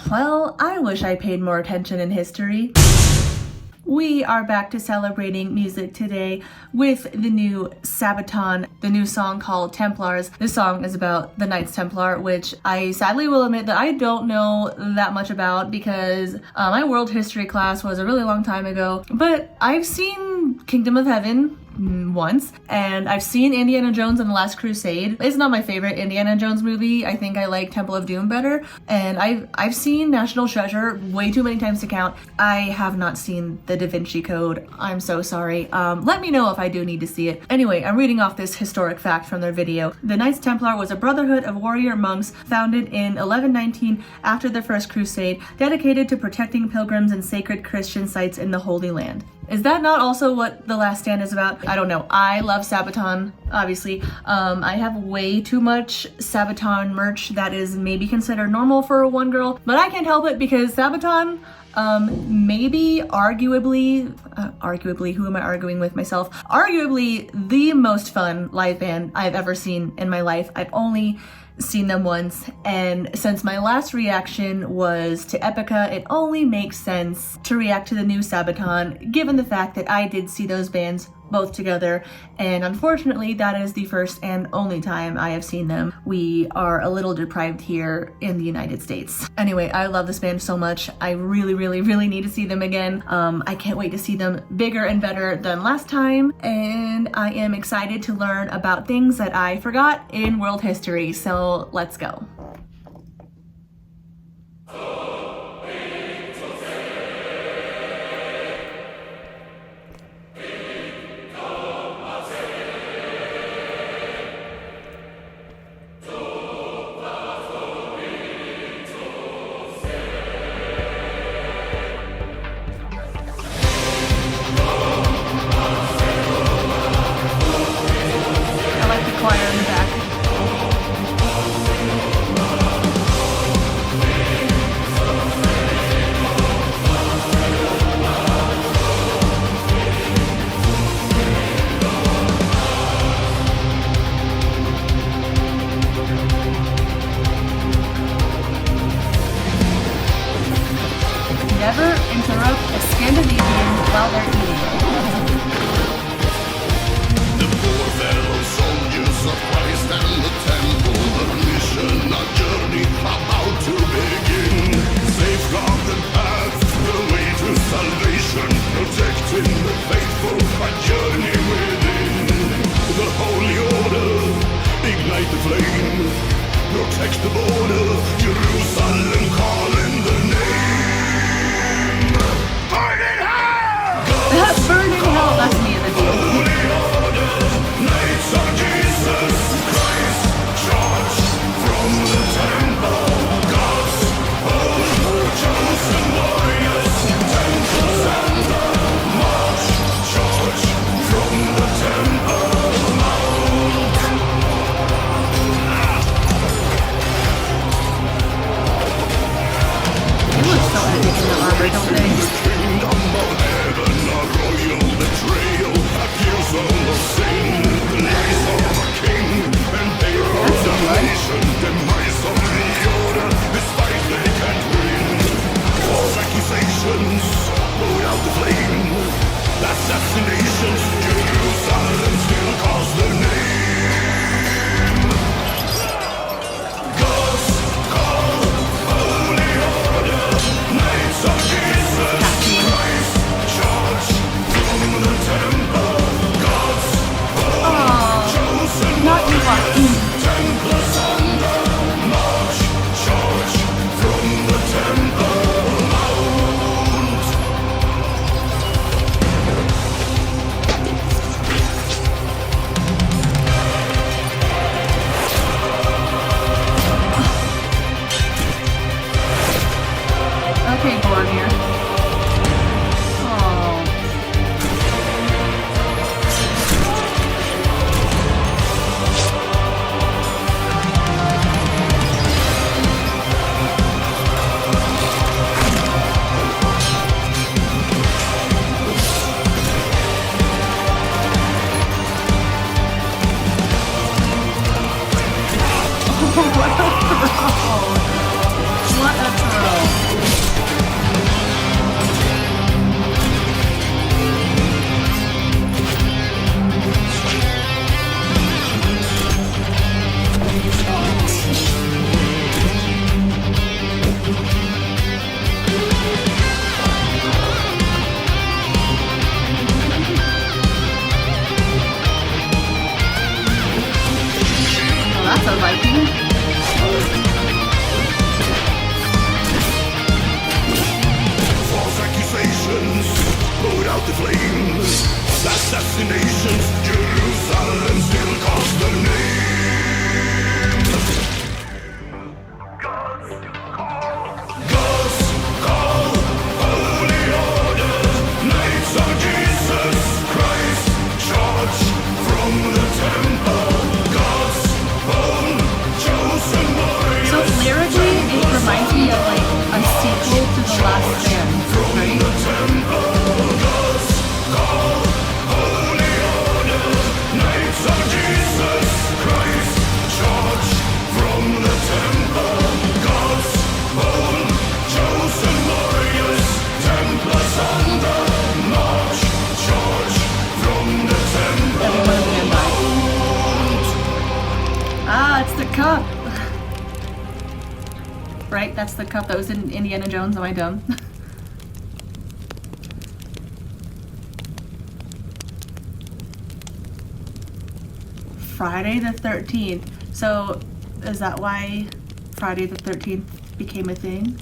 Well, I wish I paid more attention in history. We are back to celebrating music today with the new Sabaton, the new song called Templars. This song is about the Knights Templar, which I sadly will admit that I don't know that much about because my world history class was a really long time ago. But I've seen Kingdom of Heaven once, and I've seen Indiana Jones and the Last Crusade. It's not my favorite Indiana Jones movie. I think I like Temple of Doom better. And I've seen National Treasure way too many times to count. I have not seen the Da Vinci Code. I'm so sorry. Let me know if I do need to see it. Anyway, I'm reading off this historic fact from their video. The Knights Templar was a brotherhood of warrior monks founded in 1119 after the First Crusade, dedicated to protecting pilgrims and sacred Christian sites in the Holy Land. Is that not also what The Last Stand is about? I don't know. I love Sabaton, obviously. I have way too much Sabaton merch that is maybe considered normal for a one girl, but I can't help it because Sabaton, maybe arguably, who am I arguing with myself? Arguably the most fun live band I've ever seen in my life. I've only seen them once, and since my last reaction was to Epica, it only makes sense to react to the new Sabaton, given the fact that I did see those bands both together, and unfortunately that is the first and only time I have seen them. We are a little deprived here in the United States. Anyway, I love this band so much. I really need to see them again. I can't wait to see them bigger and better than last time, and I am excited to learn about things that I forgot in world history, so let's go. Choir in the back. Never interrupt a Scandinavian while they're eating. The poor fellow soldiers of Christ and the temple, a mission, a journey about to begin. Safeguard the path, the way to salvation, protecting the faithful, a journey within. The holy order, ignite the flame, protect the border, Jerusalem calling the name. Burn in hell! Burn in hell, that's me in the video. Holy order, Knights of Jesus Christ, charge from the temple, God's own chosen warriors, temples and the march, charge from the temple mount. They look so epic in the armor, don't they? Kingdom of heaven, a royal betrayal, accused of sin, the lies of a king, and they are the nation, demise of the order, this fight they can't win. False accusations, blow out the flame, assassinations, Jerusalem still calls their name. God's call, holy order, Knights of Jesus Christ. That's the cup that was in Indiana Jones. Am I dumb? Friday the 13th. So is that why Friday the 13th became a thing?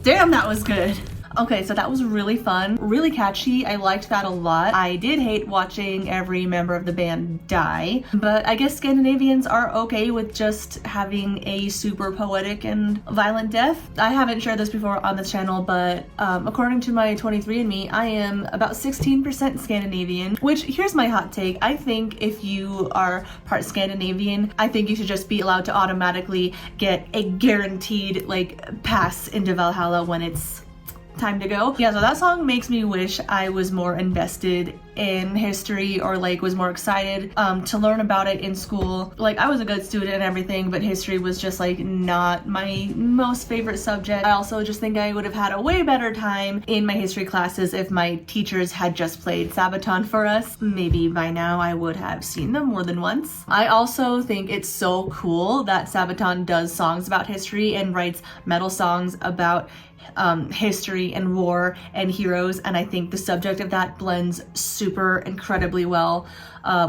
Damn, that was good. Okay, so that was really fun, really catchy. I liked that a lot. I did hate watching every member of the band die, but I guess Scandinavians are okay with just having a super poetic and violent death. I haven't shared this before on this channel, but according to my 23andMe, I am about 16% Scandinavian, which here's my hot take. I think if you are part Scandinavian, I think you should just be allowed to automatically get a guaranteed like pass into Valhalla when it's time to go. Yeah, so that song makes me wish I was more invested in history, or like was more excited to learn about it in school. Like, I was a good student and everything, but history was just like not my most favorite subject. I also just think I would have had a way better time in my history classes if my teachers had just played Sabaton for us. Maybe by now I would have seen them more than once. I also think it's so cool that Sabaton does songs about history and writes metal songs about history and war and heroes, and I think the subject of that blends super incredibly well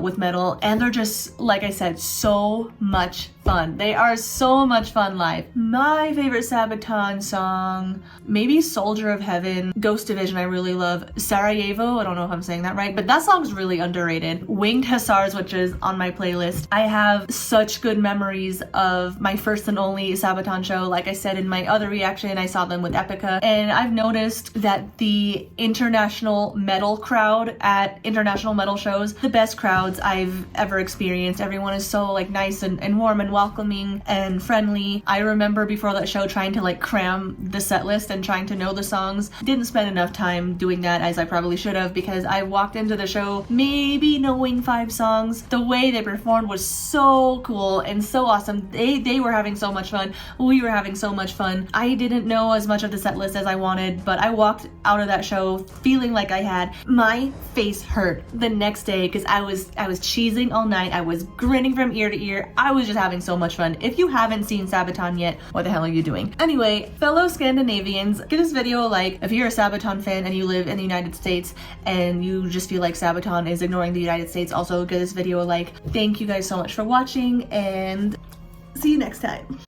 with metal, and they're just, like I said, so much fun. They are so much fun live. My favorite Sabaton song, maybe Soldier of Heaven. Ghost Division I really love. Sarajevo, I don't know if I'm saying that right, but that song's really underrated. Winged Hussars, which is on my playlist. I have such good memories of my first and only Sabaton show. Like I said in my other reaction, I saw them with Epica, and I've noticed that the international metal crowd at international metal shows, the best crowds I've ever experienced. Everyone is so like nice and warm and welcoming and friendly. I remember before that show trying to like cram the set list and trying to know the songs. Didn't spend enough time doing that as I probably should have, because I walked into the show maybe knowing 5 songs. The way they performed was so cool and so awesome. They were having so much fun. We were having so much fun. I didn't know as much of the set list as I wanted, but I walked out of that show feeling like I had. My face hurt the next day because I was cheesing all night. I was grinning from ear to ear. I was just having so much fun. If you haven't seen Sabaton yet, what the hell are you doing? Anyway, fellow Scandinavians, give this video a like. If you're a Sabaton fan and you live in the United States and you just feel like Sabaton is ignoring the United States, also give this video a like. Thank you guys so much for watching, and see you next time.